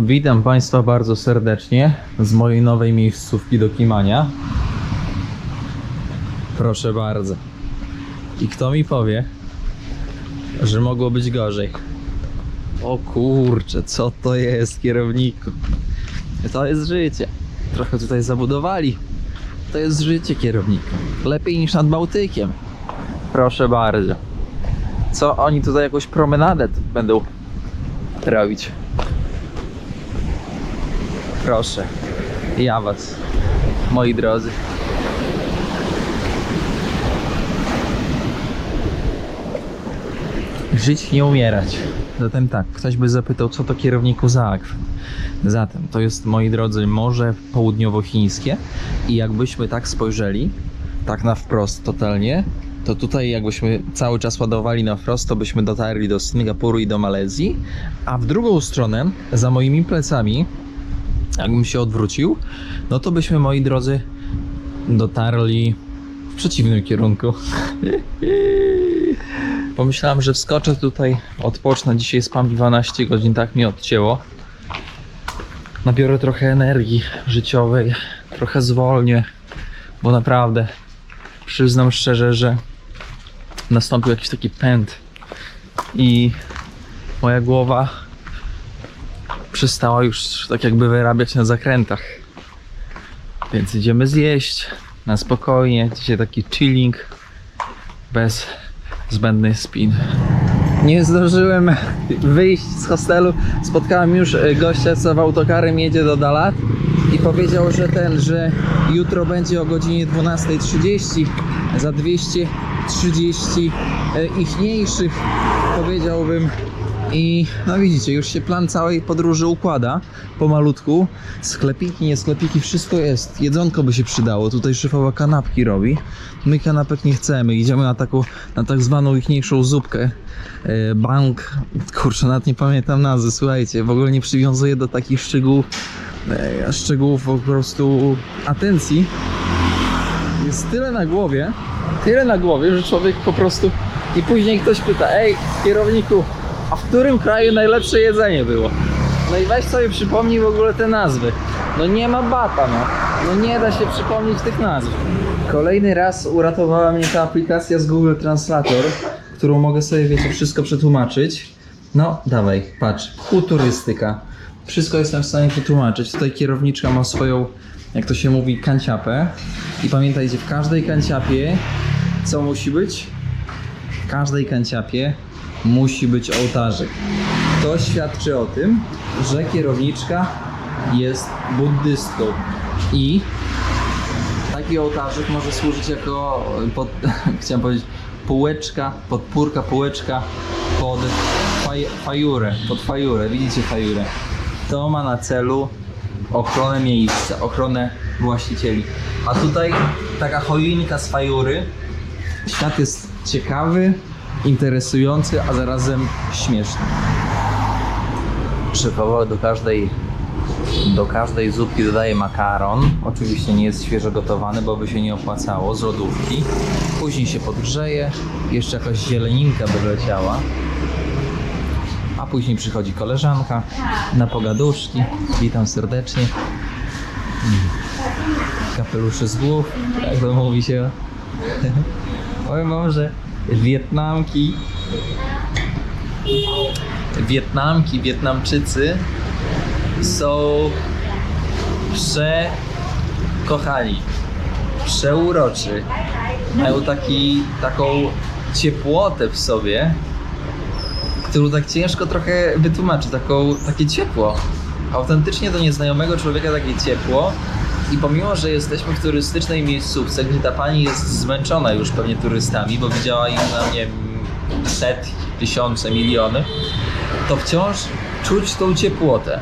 Witam Państwa bardzo serdecznie z mojej nowej miejscówki do kimania. Proszę bardzo. I kto mi powie, że mogło być gorzej? O kurczę, co to jest, kierowniku? To jest życie. Trochę tutaj zabudowali. To jest życie, kierowniku. Lepiej niż nad Bałtykiem. Proszę bardzo. Co oni tutaj jakąś promenadę będą robić? Proszę, ja was, moi drodzy. Żyć, nie umierać. Zatem tak, ktoś by zapytał, co to, kierowniku, za akwen. Zatem to jest, moi drodzy, Morze Południowochińskie i jakbyśmy tak spojrzeli, tak na wprost totalnie, to tutaj jakbyśmy cały czas ładowali na wprost, to byśmy dotarli do Singapuru i do Malezji, a w drugą stronę, za moimi plecami, jakbym się odwrócił, no to byśmy, moi drodzy, dotarli w przeciwnym kierunku. Pomyślałem, że wskoczę tutaj, odpocznę. Dzisiaj spam 12 godzin, tak mi odcięło. Nabiorę trochę energii życiowej, trochę zwolnię, bo naprawdę przyznam szczerze, że nastąpił jakiś taki pęd i moja głowa przestała już tak jakby wyrabiać na zakrętach. Więc idziemy zjeść na spokojnie. Dzisiaj taki chilling bez zbędnych spin. Nie zdążyłem wyjść z hostelu. Spotkałem już gościa, co w autokarem jedzie do Dalat i powiedział, że jutro będzie o godzinie 12:30 za 230 ichniejszych, powiedziałbym. I no widzicie, już się plan całej podróży układa pomalutku. Sklepiki, nie sklepiki, wszystko jest. Jedzonko by się przydało. Tutaj szefowa kanapki robi. My kanapek nie chcemy. Idziemy na tak zwaną ichniejszą zupkę. Bank, kurczę, nawet nie pamiętam nazwy, słuchajcie. W ogóle nie przywiązuję do takich szczegółów po prostu atencji. Jest tyle na głowie, że człowiek po prostu... I później ktoś pyta: ej, kierowniku, a w którym kraju najlepsze jedzenie było? No i weź sobie przypomnij w ogóle te nazwy. No nie ma bata, no nie da się przypomnieć tych nazw. Kolejny raz uratowała mnie ta aplikacja z Google Translator, którą mogę sobie, wiecie, wszystko przetłumaczyć. No dawaj, patrz, turystyka. Wszystko jestem w stanie przetłumaczyć. Tutaj kierowniczka ma swoją, jak to się mówi, kanciapę. I pamiętajcie, w każdej kanciapie co musi być? W każdej kanciapie musi być ołtarzyk. To świadczy o tym, że kierowniczka jest buddystką i taki ołtarzyk może służyć jako chciałem powiedzieć półeczka, podpórka, półeczka pod fajurę, widzicie fajurę. To ma na celu ochronę miejsca, ochronę właścicieli. A tutaj taka choinka z fajury. Świat jest ciekawy, interesujący, a zarazem śmieszny. Szefowa do każdej zupki dodaje makaron. Oczywiście nie jest świeżo gotowany, bo by się nie opłacało, z lodówki. Później się podgrzeje, jeszcze jakaś zieleninka by leciała. A później przychodzi koleżanka na pogaduszki. Witam serdecznie. Kapelusze z głów, jak to mówi się. Oj, może Wietnamczycy są przekochani, przeuroczy. Mają taką ciepłotę w sobie, którą tak ciężko trochę wytłumaczyć, takie ciepło. Autentycznie do nieznajomego człowieka takie ciepło. I pomimo, że jesteśmy w turystycznej miejscówce, gdzie ta pani jest zmęczona już pewnie turystami, bo widziała ich na mnie setki, tysiące, miliony, to wciąż czuć tą ciepłotę.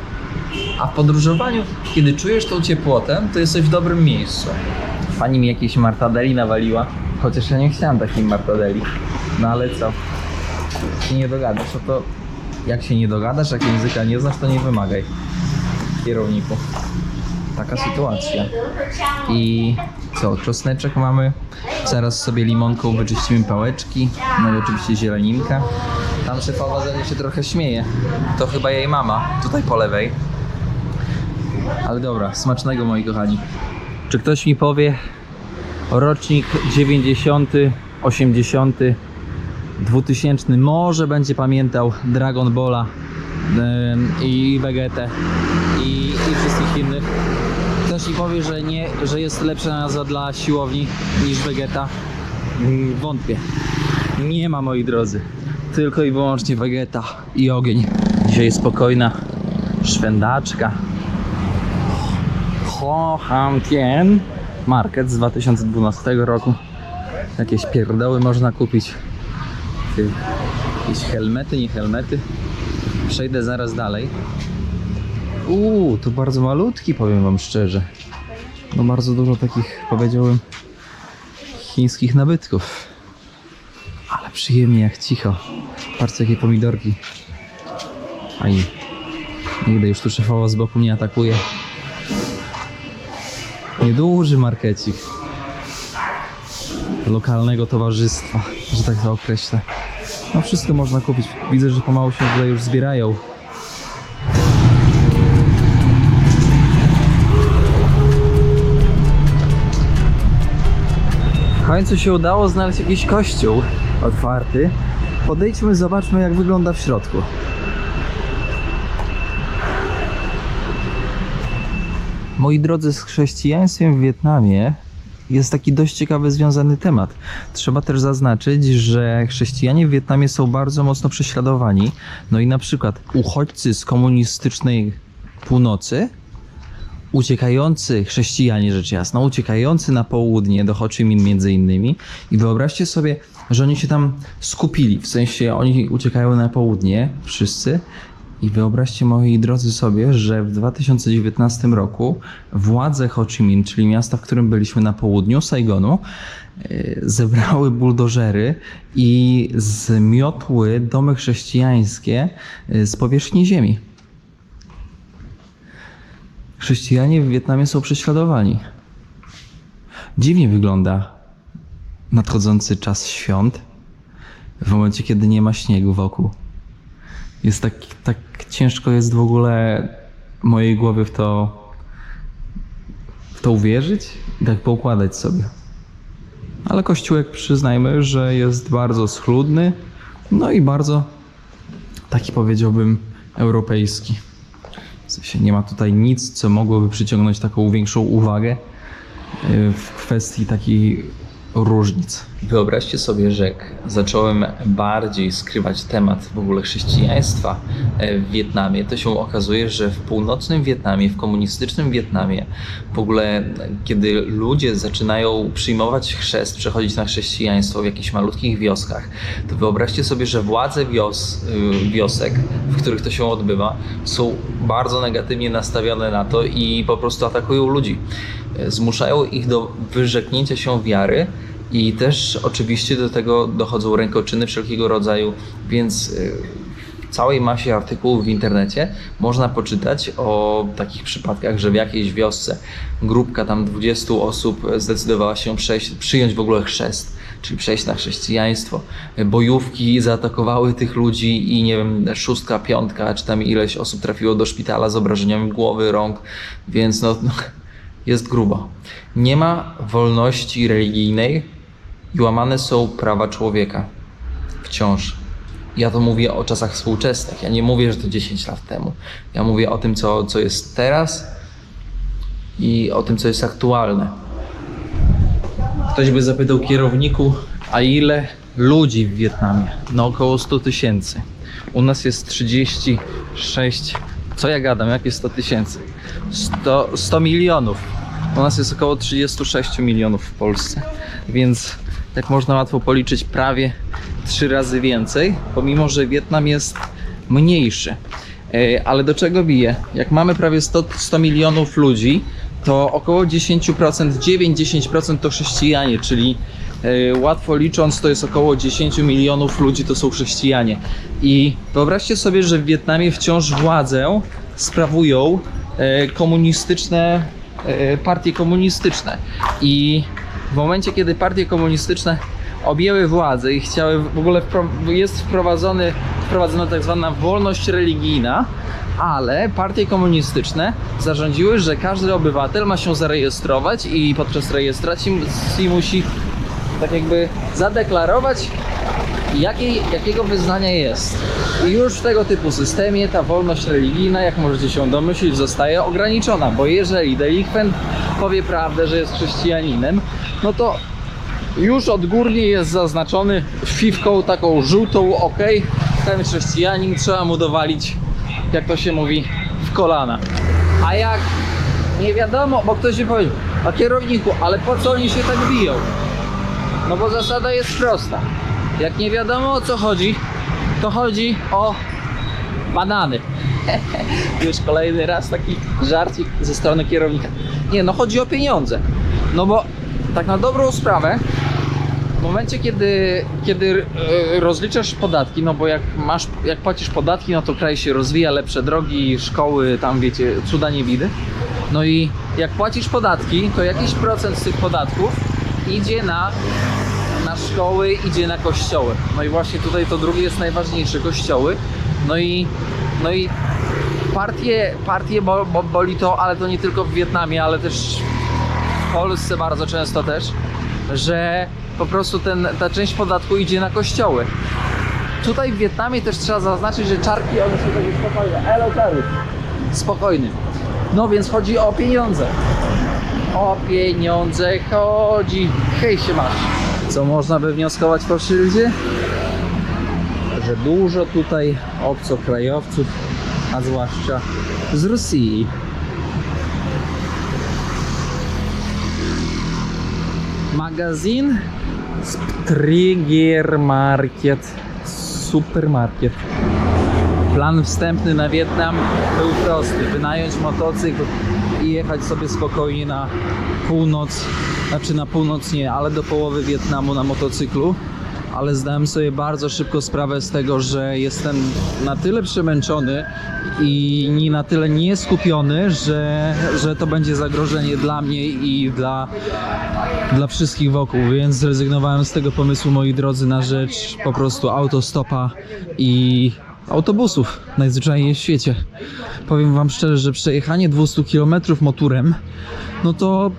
A w podróżowaniu, kiedy czujesz tą ciepłotę, to jesteś w dobrym miejscu. Pani mi jakieś martadeli nawaliła, chociaż ja nie chciałem takiej martadeli. No ale co? Się nie dogadasz, to jak się nie dogadasz, jak języka nie znasz, to nie wymagaj, kierowniku. Taka sytuacja. I co? Czosneczek mamy. Zaraz sobie limonką wyczyścimy pałeczki. No i oczywiście zieleninka. Tam szefowa ze mnie się trochę śmieje. To chyba jej mama. Tutaj po lewej. Ale dobra, smacznego moi kochani. Czy ktoś mi powie, rocznik 90, 80, 2000 może będzie pamiętał Dragon Balla i Vegetę i wszystkich innych. Ktoś mi powie, że nie, że jest lepsza nazwa dla siłowni niż Vegeta. Wątpię. Nie ma, moi drodzy. Tylko i wyłącznie Vegeta i ogień. Dzisiaj jest spokojna szwędaczka. Ho Ham Tien Market z 2012 roku. Jakieś pierdoły można kupić. Jakieś helmety, nie helmety. Przejdę zaraz dalej. To bardzo malutki, powiem wam szczerze. No bardzo dużo takich, powiedziałbym, chińskich nabytków. Ale przyjemnie, jak cicho. Patrzcie, jakie pomidorki. Aj. Nigdy już tu szefowa z boku mnie atakuje. Nieduży markecik lokalnego towarzystwa, że tak to określę. No wszystko można kupić. Widzę, że pomału się tutaj już zbierają. W końcu się udało znaleźć jakiś kościół otwarty. Podejdźmy, zobaczmy, jak wygląda w środku. Moi drodzy, z chrześcijaństwem w Wietnamie jest taki dość ciekawy związany temat. Trzeba też zaznaczyć, że chrześcijanie w Wietnamie są bardzo mocno prześladowani. No i na przykład uchodźcy z komunistycznej północy, uciekający chrześcijanie, rzecz jasna, uciekający na południe do Ho Chi Minh między innymi. I wyobraźcie sobie, że oni się tam skupili, w sensie oni uciekają na południe, wszyscy. I wyobraźcie, moi drodzy, sobie, że w 2019 roku władze Ho Chi Minh, czyli miasta, w którym byliśmy na południu, Saigonu, zebrały buldożery i zmiotły domy chrześcijańskie z powierzchni ziemi. Chrześcijanie w Wietnamie są prześladowani. Dziwnie wygląda nadchodzący czas świąt, w momencie, kiedy nie ma śniegu wokół. Jest tak ciężko jest w ogóle mojej głowie w to uwierzyć i tak poukładać sobie. Ale kościółek, przyznajmy, że jest bardzo schludny, no i bardzo taki, powiedziałbym, europejski. W sensie nie ma tutaj nic, co mogłoby przyciągnąć taką większą uwagę w kwestii takich różnic. Wyobraźcie sobie, że jak zacząłem bardziej skrywać temat w ogóle chrześcijaństwa w Wietnamie, to się okazuje, że w północnym Wietnamie, w komunistycznym Wietnamie, w ogóle kiedy ludzie zaczynają przyjmować chrzest, przechodzić na chrześcijaństwo w jakichś malutkich wioskach, to wyobraźcie sobie, że władze wiosek, w których to się odbywa, są bardzo negatywnie nastawione na to i po prostu atakują ludzi. Zmuszają ich do wyrzeknięcia się wiary i też oczywiście do tego dochodzą rękoczyny wszelkiego rodzaju, więc w całej masie artykułów w internecie można poczytać o takich przypadkach, że w jakiejś wiosce grupka tam 20 osób zdecydowała się przyjąć w ogóle chrzest, czyli przejść na chrześcijaństwo. Bojówki zaatakowały tych ludzi i nie wiem, 6., 5., czy tam ileś osób trafiło do szpitala z obrażeniami głowy, rąk, więc no jest grubo. Nie ma wolności religijnej i łamane są prawa człowieka. Wciąż. Ja to mówię o czasach współczesnych. Ja nie mówię, że to 10 lat temu. Ja mówię o tym, co jest teraz i o tym, co jest aktualne. Ktoś by zapytał kierowniku, a ile ludzi w Wietnamie? No około 100 000. U nas jest 36. Co ja gadam? Jakie 100 000? 100 milionów. U nas jest około 36 milionów w Polsce. Więc jak można łatwo policzyć, prawie 3 razy więcej, pomimo że Wietnam jest mniejszy. Ale do czego bije? Jak mamy prawie 100 milionów ludzi, to około 10%, 9-10% to chrześcijanie, czyli łatwo licząc to jest około 10 milionów ludzi to są chrześcijanie. I wyobraźcie sobie, że w Wietnamie wciąż władzę sprawują komunistyczne, partie komunistyczne. I w momencie, kiedy partie komunistyczne objęły władzę i chciały, w ogóle jest wprowadzony w wprowadzona tak zwana wolność religijna, ale partie komunistyczne zarządziły, że każdy obywatel ma się zarejestrować i podczas rejestracji musi tak jakby zadeklarować, jakiego wyznania jest. I już w tego typu systemie ta wolność religijna, jak możecie się domyślić, zostaje ograniczona, bo jeżeli delikwent powie prawdę, że jest chrześcijaninem, no to już odgórnie jest zaznaczony fifką taką żółtą, ok, ten chrześcijanin, trzeba mu dowalić, jak to się mówi, w kolana. A jak nie wiadomo, bo ktoś się powiedział, a kierowniku, ale po co oni się tak biją? No bo zasada jest prosta. Jak nie wiadomo o co chodzi, to chodzi o banany. Już kolejny raz taki żarcik ze strony kierownika. Nie, no chodzi o pieniądze. No bo tak na dobrą sprawę, w momencie kiedy rozliczasz podatki, no bo jak płacisz podatki, no to kraj się rozwija, lepsze drogi, szkoły, tam wiecie, cuda niewidy. No i jak płacisz podatki, to jakiś procent z tych podatków idzie na szkoły, idzie na kościoły. No i właśnie tutaj to drugie jest najważniejsze, kościoły. No i partie boli to, ale to nie tylko w Wietnamie, ale też w Polsce bardzo często też, że po prostu ta część podatku idzie na kościoły. Tutaj w Wietnamie też trzeba zaznaczyć, że czarki, one są takie spokojne. Elo, czary. Spokojny. No więc chodzi o pieniądze. O pieniądze chodzi. Hej się masz. Co można wywnioskować po szyldzie? Że dużo tutaj obcokrajowców, a zwłaszcza z Rosji. Magazyn Strigger Market, supermarket. Plan wstępny na Wietnam był prosty. Wynająć motocykl i jechać sobie spokojnie na północ. Znaczy na północ nie, ale do połowy Wietnamu na motocyklu. Ale zdałem sobie bardzo szybko sprawę z tego, że jestem na tyle przemęczony i na tyle nieskupiony, że to będzie zagrożenie dla mnie i dla wszystkich wokół, więc zrezygnowałem z tego pomysłu, moi drodzy, na rzecz po prostu autostopa i autobusów najzwyczajniej w świecie. Powiem wam szczerze, że przejechanie 200 km motorem, no to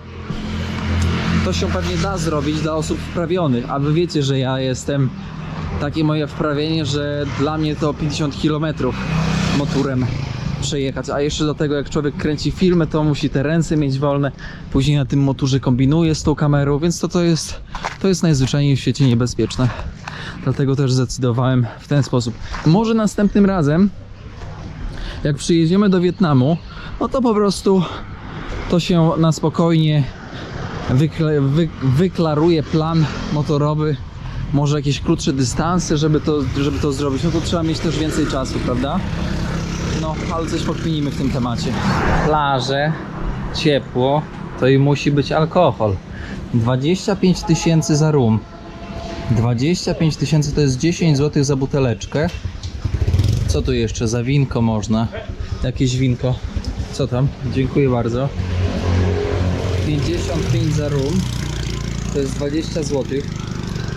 się pewnie da zrobić dla osób wprawionych, a wy wiecie, że ja jestem takie moje wprawienie, że dla mnie to 50 km motorem przejechać, a jeszcze do tego jak człowiek kręci filmy, to musi te ręce mieć wolne, później na tym motorze kombinuje z tą kamerą, więc to jest najzwyczajniej w świecie niebezpieczne. Dlatego też zdecydowałem w ten sposób. Może następnym razem, jak przyjedziemy do Wietnamu, no to po prostu to się na spokojnie wyklaruje plan motorowy, może jakieś krótsze dystanse, żeby to zrobić, no to trzeba mieć też więcej czasu, prawda? No, ale coś pokminimy w tym temacie. Plaże, ciepło, to i musi być alkohol. 25 000 za rum. 25 000 to jest 10 zł za buteleczkę. Co tu jeszcze? Za winko można. Jakieś winko. Co tam? Dziękuję bardzo. 55 za rum. To jest 20 zł.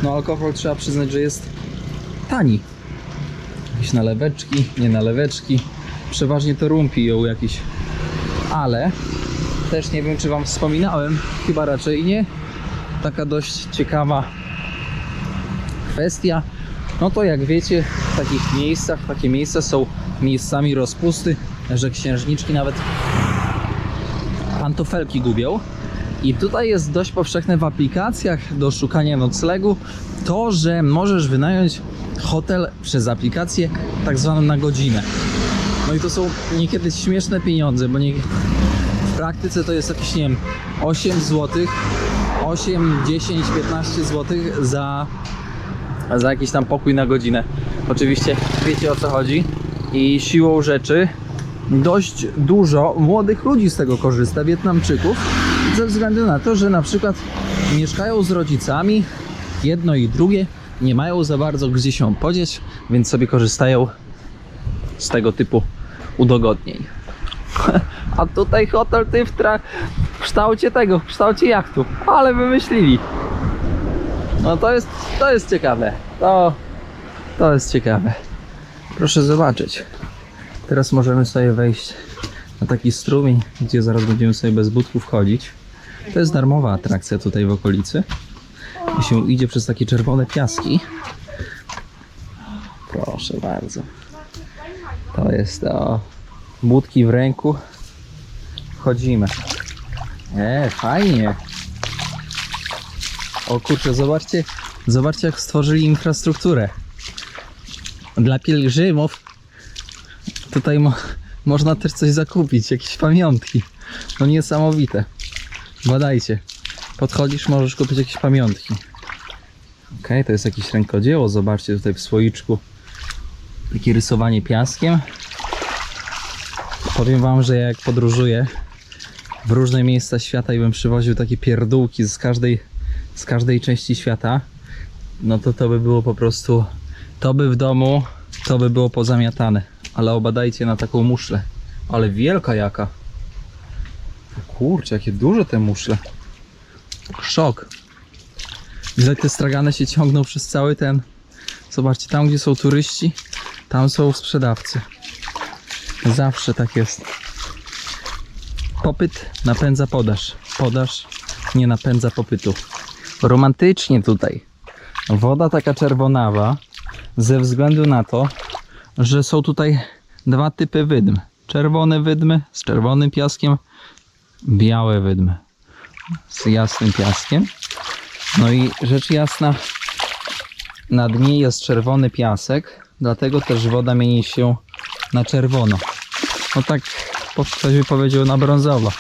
No alkohol trzeba przyznać, że jest tani. Jakieś naleweczki, nie naleweczki. Przeważnie to rum piją jakiś. Ale też nie wiem, czy wam wspominałem, chyba raczej nie. Taka dość ciekawa kwestia. No to jak wiecie, w takich miejscach, takie miejsca są miejscami rozpusty, że księżniczki nawet pantofelki gubią. I tutaj jest dość powszechne w aplikacjach do szukania noclegu to, że możesz wynająć hotel przez aplikację tak zwaną na godzinę. No i to są niekiedy śmieszne pieniądze, bo w praktyce to jest jakieś, nie wiem, 8 zł, 8, 10, 15 zł za jakiś tam pokój na godzinę. Oczywiście wiecie, o co chodzi i siłą rzeczy dość dużo młodych ludzi z tego korzysta, Wietnamczyków, ze względu na to, że na przykład mieszkają z rodzicami, jedno i drugie, nie mają za bardzo gdzie się podzieć, więc sobie korzystają z tego typu udogodnień. A tutaj hotel w kształcie jachtu, ale wymyślili. No to jest ciekawe. To jest ciekawe. Proszę zobaczyć. Teraz możemy sobie wejść na taki strumień, gdzie zaraz będziemy sobie bez butów chodzić. To jest darmowa atrakcja tutaj w okolicy. I się idzie przez takie czerwone piaski. Proszę bardzo. To jest to. Budki w ręku. Wchodzimy. Fajnie. O kurczę, zobaczcie jak stworzyli infrastrukturę. Dla pielgrzymów tutaj można też coś zakupić, jakieś pamiątki. No niesamowite. Badajcie. Podchodzisz, możesz kupić jakieś pamiątki. Okej, to jest jakieś rękodzieło. Zobaczcie tutaj w słoiczku. Takie rysowanie piaskiem. Powiem wam, że jak podróżuję w różne miejsca świata i bym przywoził takie pierdółki z każdej części świata, no to by było po prostu, to by w domu, to by było pozamiatane. Ale obadajcie na taką muszlę. Ale wielka jaka. Kurczę, jakie duże te muszle. Szok. Ile te stragany się ciągną przez cały ten... Zobaczcie, tam gdzie są turyści, tam są sprzedawcy. Zawsze tak jest. Popyt napędza podaż. Podaż nie napędza popytu. Romantycznie tutaj. Woda taka czerwonawa ze względu na to, że są tutaj dwa typy wydm. Czerwone wydmy z czerwonym piaskiem, białe wydmy z jasnym piaskiem. No i rzecz jasna, na dnie jest czerwony piasek, dlatego też woda mieni się na czerwono. No tak ktoś by powiedział na brązowo.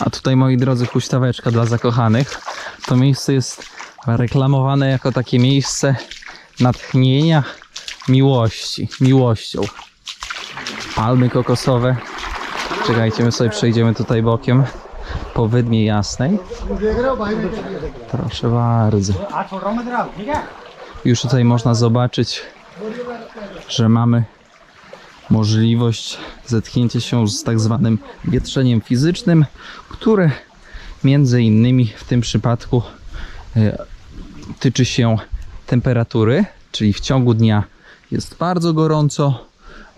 A tutaj, moi drodzy, huśtaweczka dla zakochanych. To miejsce jest reklamowane jako takie miejsce natchnienia miłością. Palmy kokosowe. Czekajcie, my sobie przejdziemy tutaj bokiem po wydmie jasnej. Proszę bardzo. Już tutaj można zobaczyć, że mamy możliwość zetknięcia się z tak zwanym wietrzeniem fizycznym, które między innymi w tym przypadku tyczy się temperatury, czyli w ciągu dnia jest bardzo gorąco,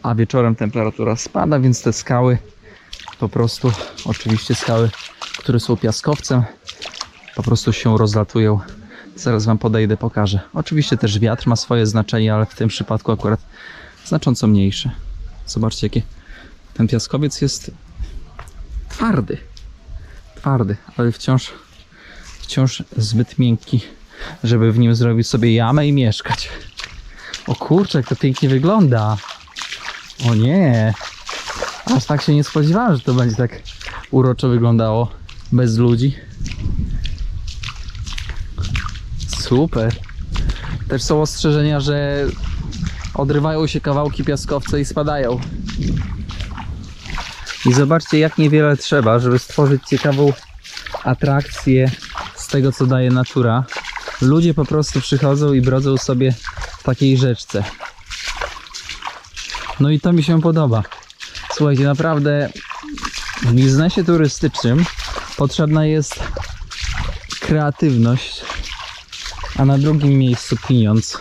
a wieczorem temperatura spada, więc te skały po prostu, oczywiście skały, które są piaskowcem, po prostu się rozlatują. Zaraz wam podejdę, pokażę. Oczywiście też wiatr ma swoje znaczenie, ale w tym przypadku akurat znacząco mniejsze. Zobaczcie, jakie ten piaskowiec jest twardy, ale wciąż zbyt miękki, żeby w nim zrobić sobie jamę i mieszkać. O kurczę, jak to pięknie wygląda. O nie, aż tak się nie spodziewałem, że to będzie tak uroczo wyglądało bez ludzi. Super. Też są ostrzeżenia, że odrywają się kawałki piaskowca i spadają. I zobaczcie, jak niewiele trzeba, żeby stworzyć ciekawą atrakcję z tego, co daje natura. Ludzie po prostu przychodzą i brodzą sobie w takiej rzeczce. No i to mi się podoba. Słuchajcie, naprawdę w biznesie turystycznym potrzebna jest kreatywność, a na drugim miejscu pieniądz.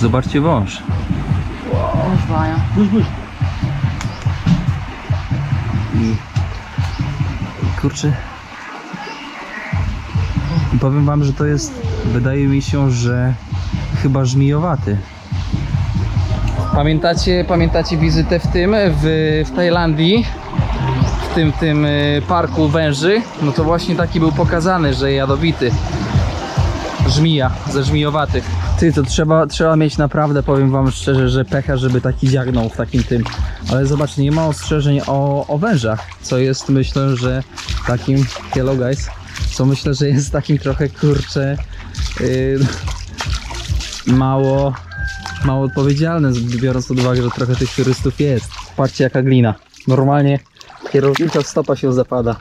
Zobaczcie wąż. I kurczę, powiem wam, że to jest, wydaje mi się, że chyba żmijowaty. Pamiętacie wizytę w Tajlandii, w tym parku węży? No to właśnie taki był pokazany, że jadowity żmija ze żmijowatych. Ty, to trzeba mieć naprawdę, powiem wam szczerze, że pecha, żeby taki dziagnął w takim tym. Ale zobaczcie, nie ma ostrzeżeń o wężach, co jest, myślę, że takim, hello guys, co myślę, że jest takim trochę, kurczę, mało mało odpowiedzialne, biorąc pod uwagę, że trochę tych turystów jest. Patrzcie jaka glina. Normalnie kierownicza stopa się zapada.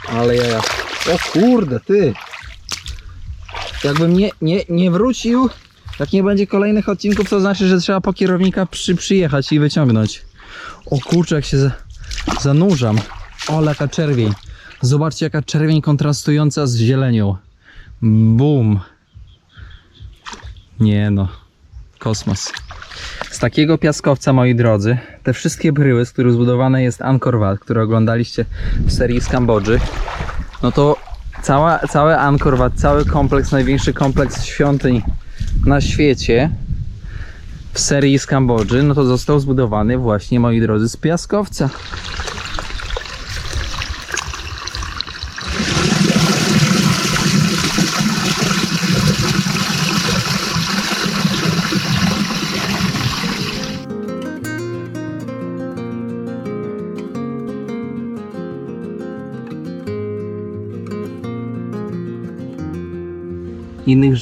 Ale ja. O kurde, ty. Jakbym nie wrócił, jak nie będzie kolejnych odcinków, to znaczy, że trzeba po kierownika przyjechać i wyciągnąć. O kurczę, jak się zanurzam. O, jaka czerwień. Zobaczcie, jaka czerwień kontrastująca z zielenią. Bum. Nie no, kosmos. Z takiego piaskowca, moi drodzy, te wszystkie bryły, z których zbudowane jest Angkor Wat, które oglądaliście w serii z Kambodży, no to cały Angkor Wat, cały kompleks, największy kompleks świątyń na świecie w serii z Kambodży, no to został zbudowany właśnie, moi drodzy, z piaskowca. Innych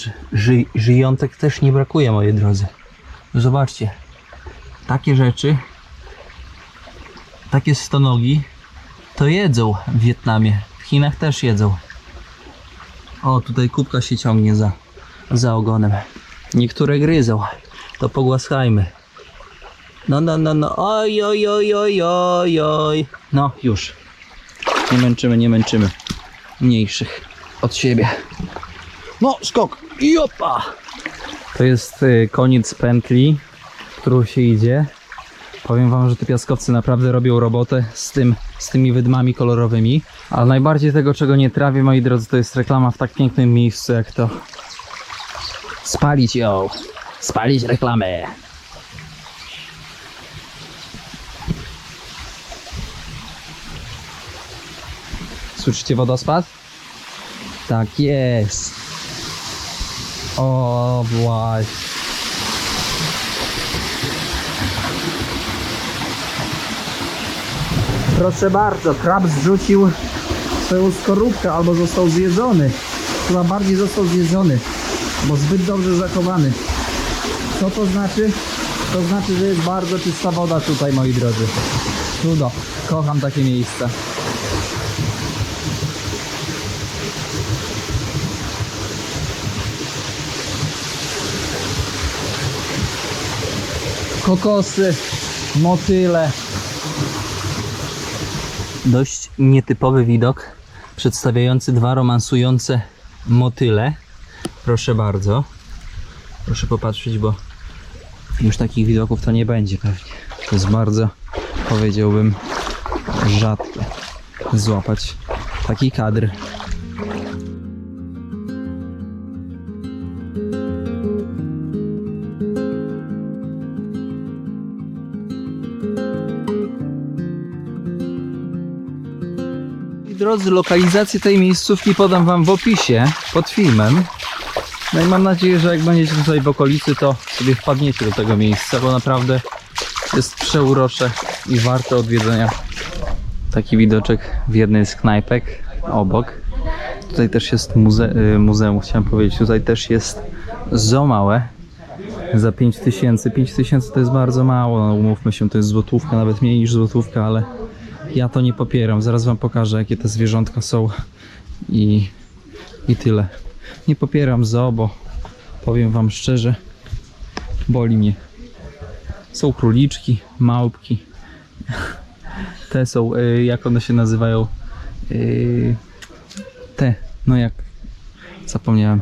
żyjątek też nie brakuje, moi drodzy. Zobaczcie, takie rzeczy, takie stonogi to jedzą w Wietnamie, w Chinach też jedzą. O, tutaj kubka się ciągnie za ogonem. Niektóre gryzą, to pogłaskajmy. No, oj, oj, oj, oj, oj, oj. No, już. Nie męczymy mniejszych od siebie. No, skok! Jopa! To jest koniec pętli, którą się idzie. Powiem wam, że te piaskowcy naprawdę robią robotę z tymi wydmami kolorowymi. Ale najbardziej tego, czego nie trawię, moi drodzy, to jest reklama w tak pięknym miejscu jak to. Spalić ją! Spalić reklamę! Słyszycie wodospad? Tak jest! O, właśnie. Proszę bardzo, krab zrzucił swoją skorupkę albo został zjedzony. Chyba bardziej został zjedzony, bo zbyt dobrze zachowany. Co to znaczy? To znaczy, że jest bardzo czysta woda tutaj, moi drodzy. Cudo, kocham takie miejsca. Kokosy, motyle. Dość nietypowy widok, przedstawiający dwa romansujące motyle. Proszę bardzo. Proszę popatrzeć, bo już takich widoków to nie będzie pewnie. To jest bardzo, powiedziałbym, rzadkie złapać taki kadr. Drodzy, lokalizację tej miejscówki podam wam w opisie pod filmem. No i mam nadzieję, że jak będziecie tutaj w okolicy, to sobie wpadniecie do tego miejsca, bo naprawdę jest przeurocze i warte odwiedzenia. Taki widoczek w jednej z knajpek obok. Tutaj też jest muzeum, chciałem powiedzieć. Tutaj też jest zoo małe za 5000. 5000 to jest bardzo mało, no umówmy się, to jest złotówka, nawet mniej niż złotówka, ale ja to nie popieram. Zaraz wam pokażę, jakie te zwierzątka są i tyle. Nie popieram zoo, bo powiem wam szczerze, boli mnie. Są króliczki, małpki. Te są, jak one się nazywają? Te, no jak, zapomniałem.